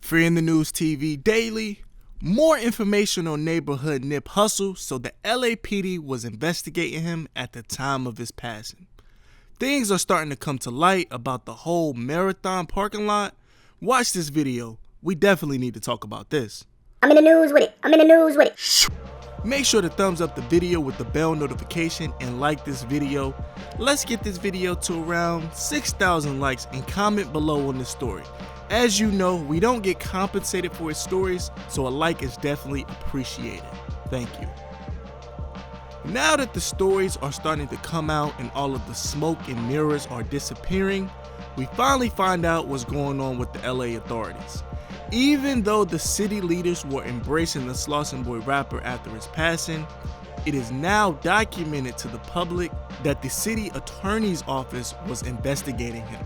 Free in the News TV Daily. More information on neighborhood Nip Hussle. So the LAPD was investigating him at the time of his passing. Things are starting to come to light about the whole Marathon parking lot. Watch this video. We definitely need to talk about this. I'm in the news with it. Make sure to thumbs up the video with the bell notification and like this video. Let's get this video to around 6,000 likes and comment below on this story. As you know, we don't get compensated for his stories, so a like is definitely appreciated. Thank you. Now that the stories are starting to come out and all of the smoke and mirrors are disappearing, we finally find out what's going on with the LA authorities. Even though the city leaders were embracing the Slauson Boy rapper after his passing, it is now documented to the public that the city attorney's office was investigating him.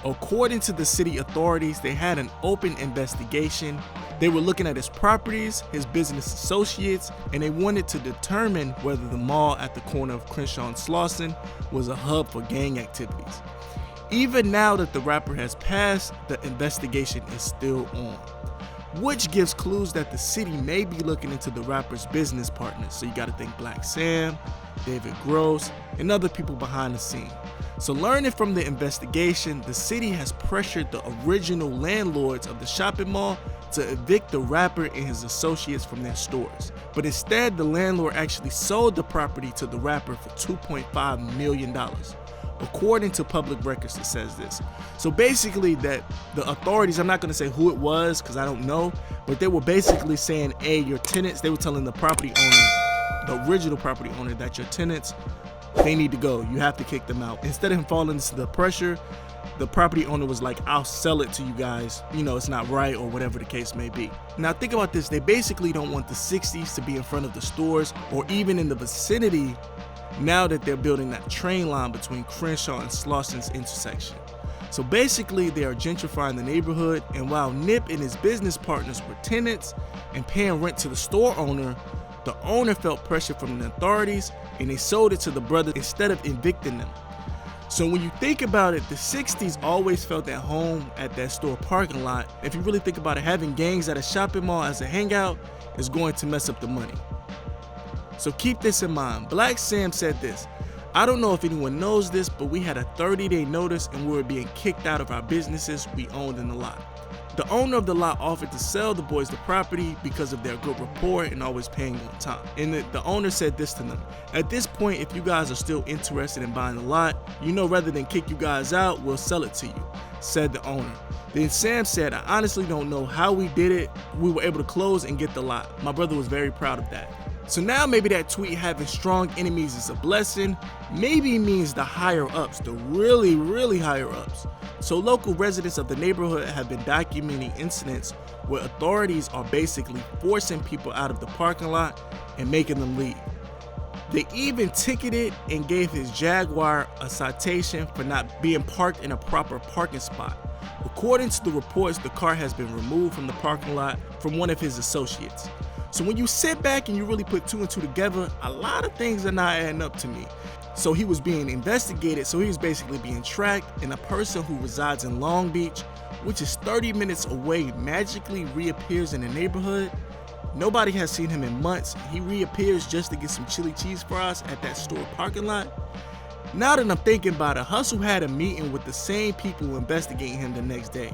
According to the city authorities, they had an open investigation. They were looking at his properties, his business associates, and they wanted to determine whether the mall at the corner of Crenshaw and Slauson was a hub for gang activities. Even now that the rapper has passed, the investigation is still on, which gives clues that the city may be looking into the rapper's business partners. So you gotta think Black Sam, David Gross, and other people behind the scene. So learning from the investigation, the city has pressured the original landlords of the shopping mall to evict the rapper and his associates from their stores. But instead, the landlord actually sold the property to the rapper for $2.5 million. According to public records, it says this. So basically that the authorities, I'm not going to say who it was because I don't know, but they were basically saying, hey, your tenants, they were telling the property owner, the original property owner, that your tenants, they need to go. You have to kick them out. Instead of him falling into the pressure, the property owner was like, I'll sell it to you guys. You know, it's not right or whatever the case may be. Now think about this. They basically don't want the 60s to be in front of the stores or even in the vicinity now that they're building that train line between Crenshaw and Slauson's intersection. So basically they are gentrifying the neighborhood, and while Nip and his business partners were tenants and paying rent to the store owner, the owner felt pressure from the authorities and they sold it to the brother instead of evicting them. So when you think about it, the 60s always felt at home at that store parking lot. If you really think about it, having gangs at a shopping mall as a hangout is going to mess up the money. So keep this in mind. Black Sam said this, I don't know if anyone knows this, but we had a 30-day notice and we were being kicked out of our businesses we owned in the lot. The owner of the lot offered to sell the boys the property because of their good rapport and always paying on time. And the owner said this to them, at this point, if you guys are still interested in buying the lot, you know, rather than kick you guys out, we'll sell it to you, said the owner. Then Sam said, I honestly don't know how we did it. We were able to close and get the lot. My brother was very proud of that. So now maybe that tweet, having strong enemies is a blessing, maybe means the higher ups, the really higher ups. So local residents of the neighborhood have been documenting incidents where authorities are basically forcing people out of the parking lot and making them leave. They even ticketed and gave his Jaguar a citation for not being parked in a proper parking spot. According to the reports, the car has been removed from the parking lot from one of his associates. So when you sit back and you really put two and two together, a lot of things are not adding up to me. So he was being investigated, so he was basically being tracked, and a person who resides in Long Beach, which is 30 minutes away, magically reappears in the neighborhood. Nobody has seen him in months. He reappears just to get some chili cheese fries at that store parking lot. Now that I'm thinking about it, Hussle had a meeting with the same people investigating him the next day.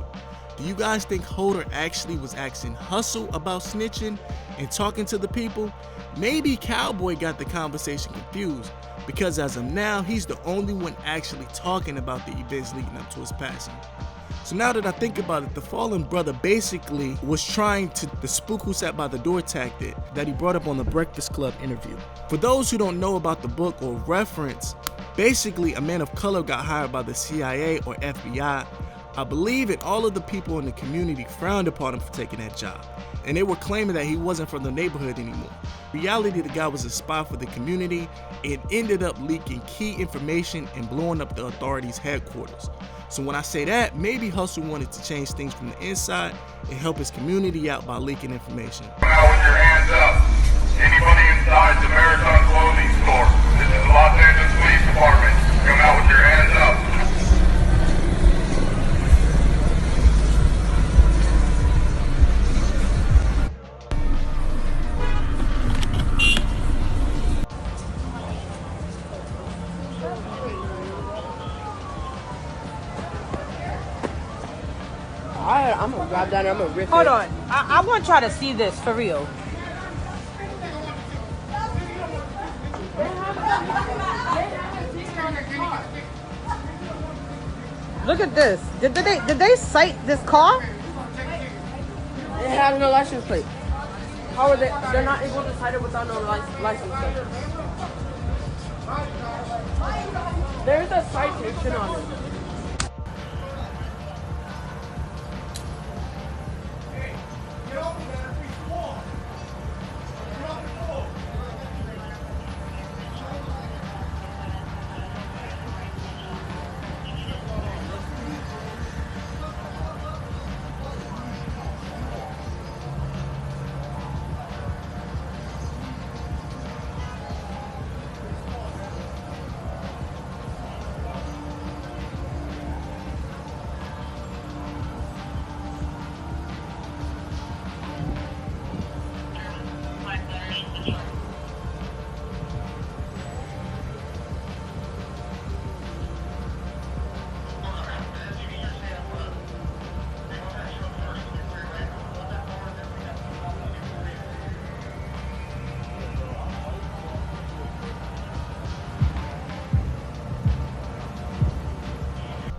Do you guys think Holder actually was asking Hussle about snitching and talking to the people? Maybe Cowboy got the conversation confused, because as of now, he's the only one actually talking about the events leading up to his passing. So now that I think about it, the fallen brother basically was trying to the spook who sat by the door tactic that he brought up on the Breakfast Club interview. For those who don't know about the book or reference, basically a man of color got hired by the CIA or FBI. I believe that all of the people in the community frowned upon him for taking that job, and they were claiming that he wasn't from the neighborhood anymore. In reality, the guy was a spy for the community and ended up leaking key information and blowing up the authorities' headquarters. So when I say that, maybe Hussle wanted to change things from the inside and help his community out by leaking information. Come out with your hands up. Anybody inside the Marathon clothing store. This is the Los Angeles Police Department. Come out with your hands up. I'm gonna grab that and I'm gonna rip it. Hold on. I want y'all to see this for real. Look at this. Did they cite this car? It has no license plate. How are they? They're not able to cite it without no license plate. There's a citation on it.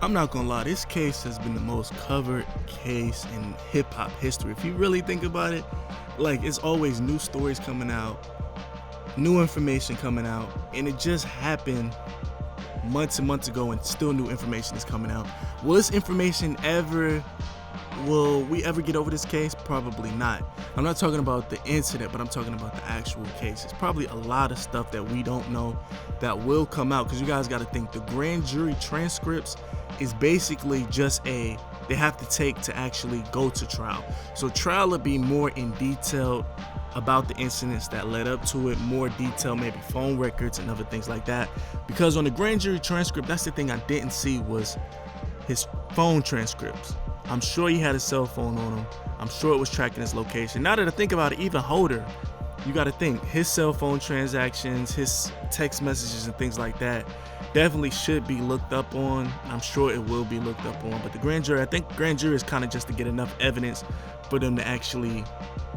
I'm not gonna lie, this case has been the most covered case in hip-hop history. If you really think about it, like, it's always new stories coming out, new information coming out, and it just happened months and months ago, and still new information is coming out. Will we ever get over this case? Probably not. I'm not talking about the incident, but I'm talking about the actual case. It's probably a lot of stuff that we don't know that will come out, because you guys got to think the grand jury transcripts is basically just they have to take to actually go to trial. So trial will be more in detail about the incidents that led up to it, more detail, maybe phone records and other things like that. Because on the grand jury transcript, that's the thing I didn't see, was his phone transcripts. I'm sure he had a cell phone on him. I'm sure it was tracking his location. Now that I think about it, even Holder, you got to think his cell phone transactions, his text messages and things like that definitely should be looked up on. I'm sure it will be looked up on. But the grand jury, I think grand jury is kind of just to get enough evidence for them to actually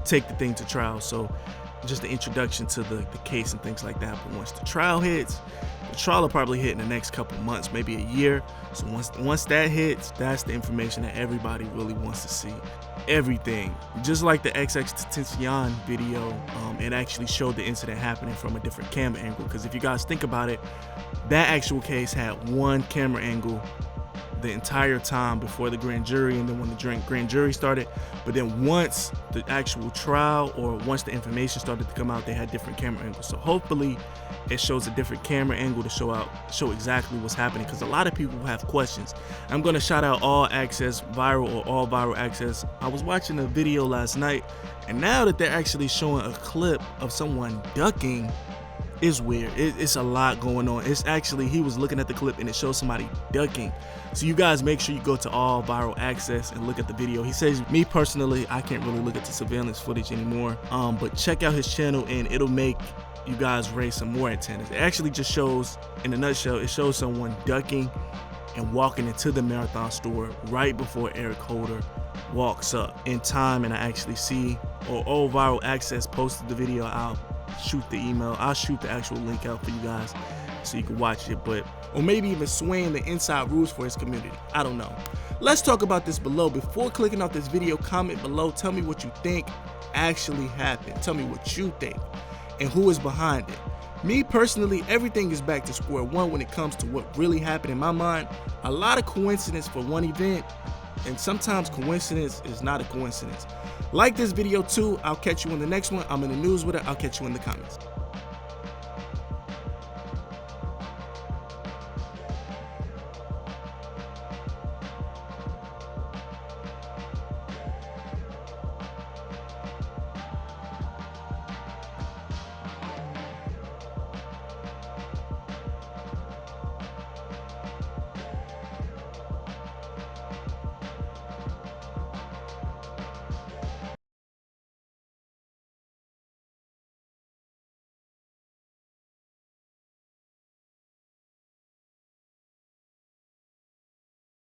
take the thing to trial. So just the introduction to the case and things like that. But once the trial hits, the trial will probably hit in the next couple months, maybe a year. So once that hits, that's the information that everybody really wants to see. Everything. Just like the XXXTentacion video, it actually showed the incident happening from a different camera angle. Because if you guys think about it, that actual case had one camera angle the entire time before the grand jury, and then when the grand jury started. But then once the actual trial, or once the information started to come out, they had different camera angles. So hopefully it shows a different camera angle to show exactly what's happening, because a lot of people have questions. I'm going to shout out All Access Viral, or All Viral Access. I was watching a video last night, and now that they're actually showing a clip of someone ducking, it's weird. It's a lot going on. It's actually, he was looking at the clip and it shows somebody ducking. So you guys make sure you go to All Viral Access and look at the video. He says, me personally, I can't really look at the surveillance footage anymore, but check out his channel and it'll make you guys raise some more antennas. It actually just shows, in a nutshell, it shows someone ducking and walking into the Marathon store right before Eric Holder walks up in time. And I actually see, or All Viral Access posted the video. I'll shoot the email, I'll shoot the actual link out for you guys so you can watch it, or maybe even swaying the inside rules for his community. I don't know. Let's talk about this below. Before clicking off this video, comment below, tell me what you think actually happened. Tell me what you think and who is behind it. Me personally, everything is back to square one when it comes to what really happened. In my mind, a lot of coincidence for one event, and sometimes coincidence is not a coincidence. Like this video too. I'll catch you in the next one. I'm in the news with it. I'll catch you in the comments.